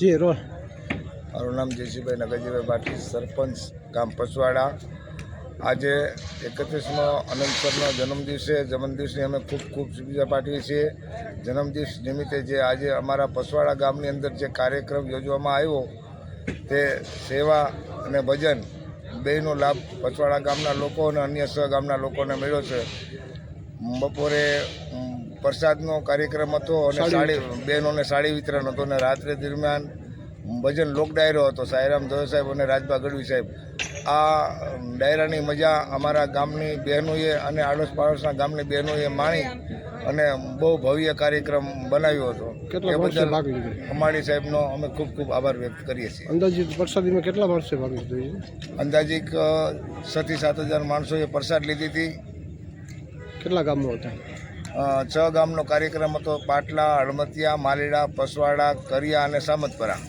જી role. મારું નામ જયસિંહભાઈ નગરજીભાઈ પાટીલ, સરપંચ ગામ પસવાડા. આજે 31મો અનંત સરનો જન્મદિવસની અમે ખૂબ ખૂબ શુભેચ્છા પાઠવીએ છીએ. જન્મદિવસ નિમિત્તે જે આજે અમારા પસવાડા ગામની અંદર જે કાર્યક્રમ યોજવામાં આવ્યો તે સેવા અને ભજન બેયનો લાભ પસવાડા ગામના લોકો અને અન્ય સહગામના લોકોને મળ્યો છે. બપોરે પ્રસાદનો કાર્યક્રમ હતો અને બહેનોને સાડી વિતરણ હતું અને રાત્રે દરમિયાન ભજન લોક ડાયરો હતો. સાયરામ ધોયો સાહેબ અને રાજભા ગઢવી સાહેબ. આ ડાયરાની મજા અમારા ગામની બહેનોએ અને આડોશ પાડોશના ગામની બહેનોએ માણી અને બહુ ભવ્ય કાર્યક્રમ બનાવ્યો હતો. એ બદલ અમારી સાહેબનો અમે ખૂબ ખૂબ આભાર વ્યક્ત કરીએ છીએ. અંદાજિત પ્રસાદીમાં કેટલા માણસે ભાગ લીધો? અંદાજિક 6 થી 7 હજાર માણસોએ પ્રસાદ લીધી હતી. કેટલા ગામનો હતા? 6 ગામનો કાર્યક્રમ હતો: પાટલા, હળમતિયા, માલીડા, પસવાડા, કરિયા અને સામતપરા.